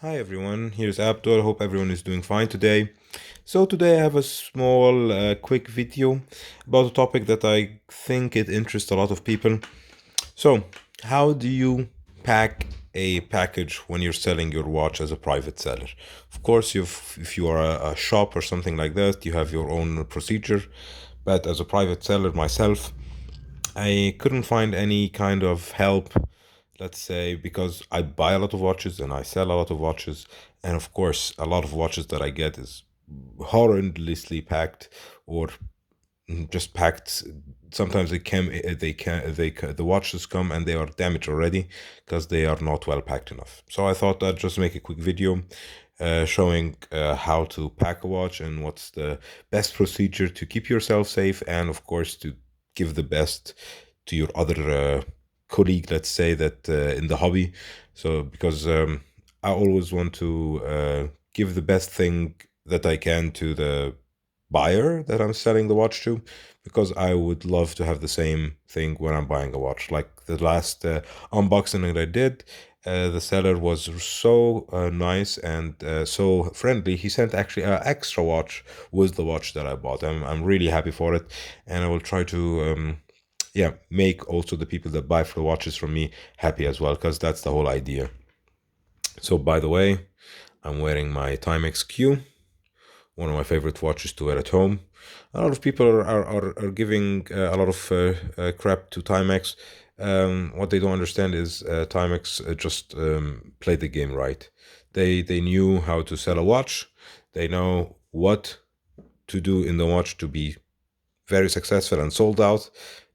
Hi everyone, here's Abdul. Hope everyone is doing fine today. So today I have a small quick video about a topic that I think it interests a lot of people. So, how do you pack a package when you're selling your watch as a private seller? Of course, if you are a shop or something like that, you have your own procedure. But as a private seller myself, I couldn't find any kind of help, let's say, because I buy a lot of watches and I sell a lot of watches, and of course, a lot of watches that I get is horrendously packed or just packed. Sometimes the watches come and they are damaged already because they are not well packed enough. So I thought I'd just make a quick video showing how to pack a watch and what's the best procedure to keep yourself safe, and of course to give the best to your other colleague, let's say, that in the hobby. So because I always want to give the best thing that I can to the buyer that I'm selling the watch to, because I would love to have the same thing when I'm buying a watch. Like the last unboxing that I did, the seller was so nice and so friendly. He sent actually an extra watch with the watch that I bought. I'm really happy for it, and I will try to yeah, make also the people that buy for watches from me happy as well, because that's the whole idea. So by the way, I'm wearing my Timex Q, one of my favorite watches to wear at home. A lot of people are giving a lot of crap to Timex. What they don't understand is Timex just played the game right. They knew how to sell a watch. They know what to do in the watch to be very successful and sold out.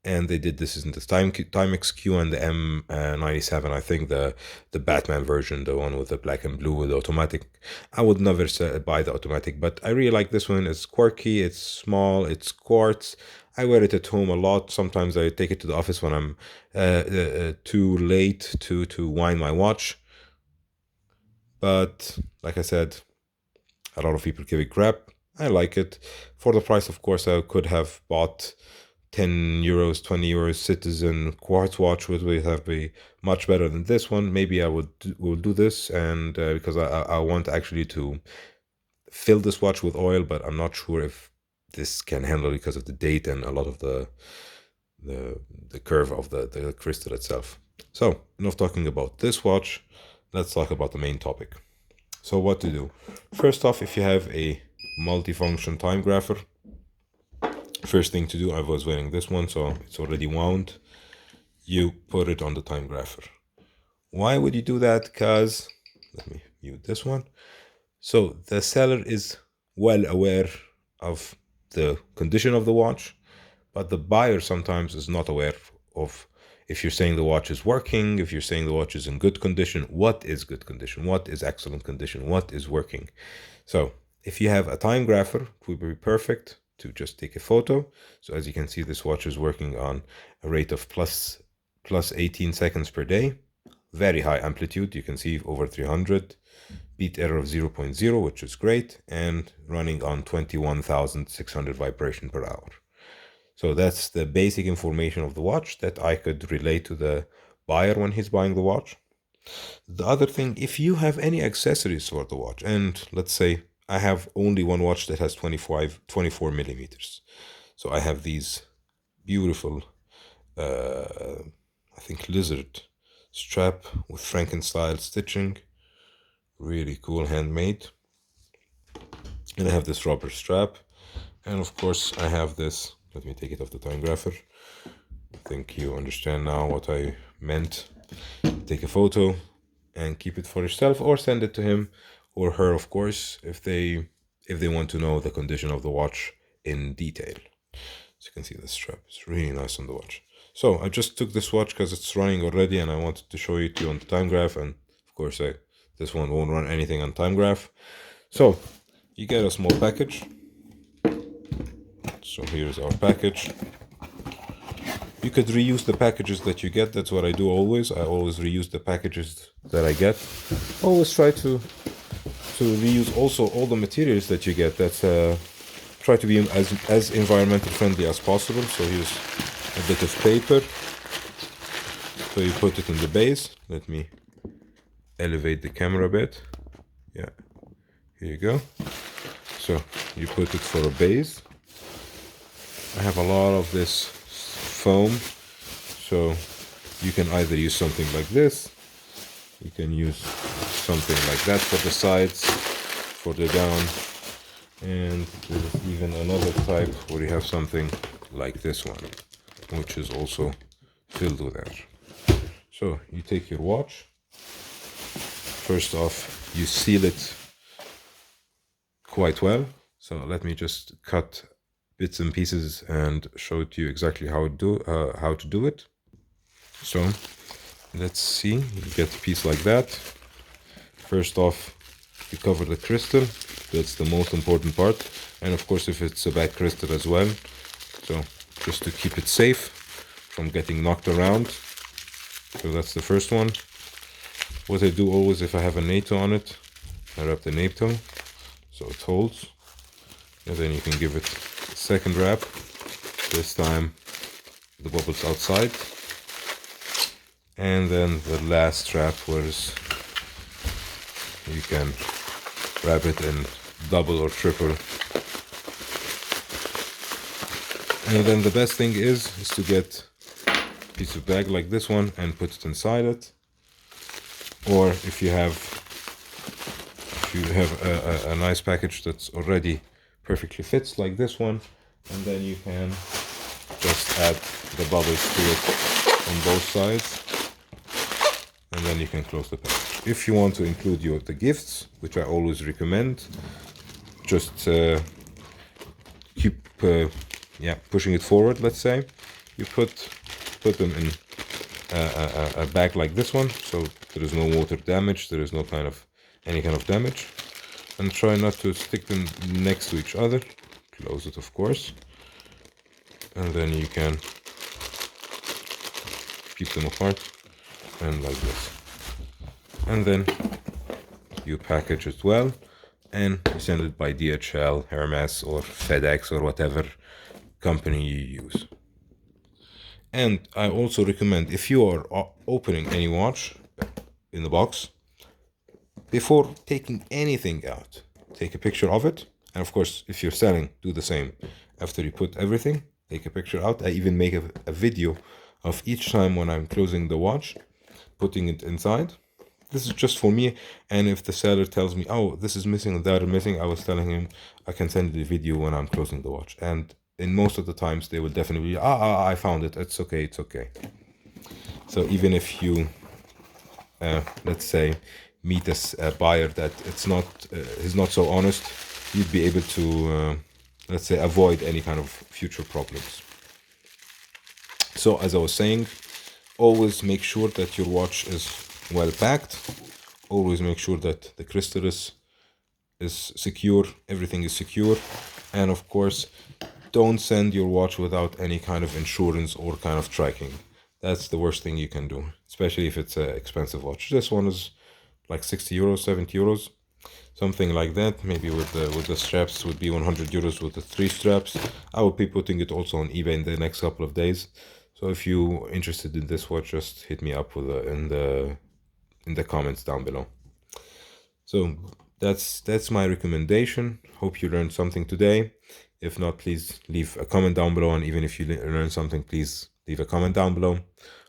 And they did this in the Timex Q and the M97. I think the Batman version, the one with the black and blue with the automatic. I would never buy the automatic, but I really like this one. It's quirky, it's small, it's quartz. I wear it at home a lot. Sometimes I take it to the office when I'm too late to wind my watch. But like I said, a lot of people give it crap. I like it. For the price, of course, I could have bought 10 euros, 20 euros Citizen quartz watch, which would have be much better than this one. Maybe I will do this, and because I want actually to fill this watch with oil, but I'm not sure if this can handle it because of the date and a lot of the the curve of the crystal itself. So enough talking about this watch. Let's talk about the main topic. So what to do? First off, if you have a multifunction time grapher, first thing to do, I was wearing this one, so it's already wound. You put it on the time grapher. Why would you do that? Because, let me mute this one. So the seller is well aware of the condition of the watch, but the buyer sometimes is not aware of, if you're saying the watch is working, if you're saying the watch is in good condition, what is good condition, what is excellent condition, what is working. So if you have a time grapher, it would be perfect to just take a photo. So as you can see, this watch is working on a rate of plus 18 seconds per day. Very high amplitude, you can see over 300. Beat error of 0.0, which is great, and running on 21,600 vibration per hour. So that's the basic information of the watch that I could relate to the buyer when he's buying the watch. The other thing, if you have any accessories for the watch, and let's say I have only one watch that has 24 millimeters. So I have these beautiful, I think, lizard strap with Frankenstyle stitching. Really cool, handmade. And I have this rubber strap. And of course I have this, let me take it off the time grapher. I think you understand now what I meant. Take a photo and keep it for yourself, or send it to him or her, of course, if they want to know the condition of the watch in detail. So you can see the strap, it's really nice on the watch. So I just took this watch because it's running already and I wanted to show it to you on the time graph, and of course this one won't run anything on time graph. So you get a small package. So here's our package. You could reuse the packages that you get. That's what I do always. I always reuse the packages that I get. Always try to reuse also all the materials that you get. That's try to be as environmental friendly as possible. So here's a bit of paper. So you put it in the base. Let me elevate the camera a bit. Yeah, here you go. So you put it for a base. I have a lot of this foam, so you can either use something like this, you can use something like that for the sides, for the down, and there's even another type where you have something like this one, which is also filled with air. So you take your watch, first off you seal it quite well. So let me just cut bits and pieces and show it to you exactly how to do it. So let's see, you get a piece like that. First off, you cover the crystal. That's the most important part, and of course if it's a bad crystal as well, so just to keep it safe from getting knocked around. So that's the first one. What I do always, if I have a NATO on it, I wrap the NATO so it holds, and then you can give it a second wrap. This time the bubbles outside, and then the last wrap was you can wrap it in double or triple. And then the best thing is to get a piece of bag like this one and put it inside it. Or if you have a nice package that's already perfectly fits like this one, and then you can just add the bubbles to it on both sides, and then you can close the package. If you want to include the gifts, which I always recommend, just keep pushing it forward. Let's say you put them in a bag like this one, so there is no water damage, there is no any kind of damage, and try not to stick them next to each other. Close it, of course, and then you can keep them apart and like this, and then you package it well and you send it by DHL, Hermes or FedEx or whatever company you use. And I also recommend, if you are opening any watch in the box, before taking anything out, take a picture of it. And of course, if you're selling, do the same. After you put everything, take a picture out. I even make a video of each time when I'm closing the watch, putting it inside. This is just for me, and if the seller tells me, oh, this is missing, that is missing, I was telling him I can send the video when I'm closing the watch. And in most of the times, they will definitely be, I found it, it's okay, it's okay. So even if you, let's say, meet a buyer that is not so honest, you'd be able to, let's say, avoid any kind of future problems. So as I was saying, always make sure that your watch is well packed. Always make sure that the crystal is secure, everything is secure, and of course don't send your watch without any kind of insurance or kind of tracking. That's the worst thing you can do, especially if it's an expensive watch. This one is like 60 euros, 70 euros, something like that. Maybe with the straps would be 100 euros with the 3 straps. I will be putting it also on eBay in the next couple of days. So if you're interested in this watch, just hit me up with in the comments down below. So that's my recommendation. Hope you learned something today. If not, please leave a comment down below, and even if you learned something, please leave a comment down below.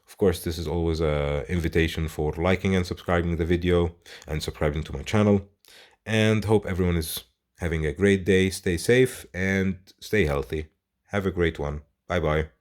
Of course, this is always an invitation for liking and subscribing the video and subscribing to my channel. And hope everyone is having a great day. Stay safe and stay healthy. Have a great one. Bye bye.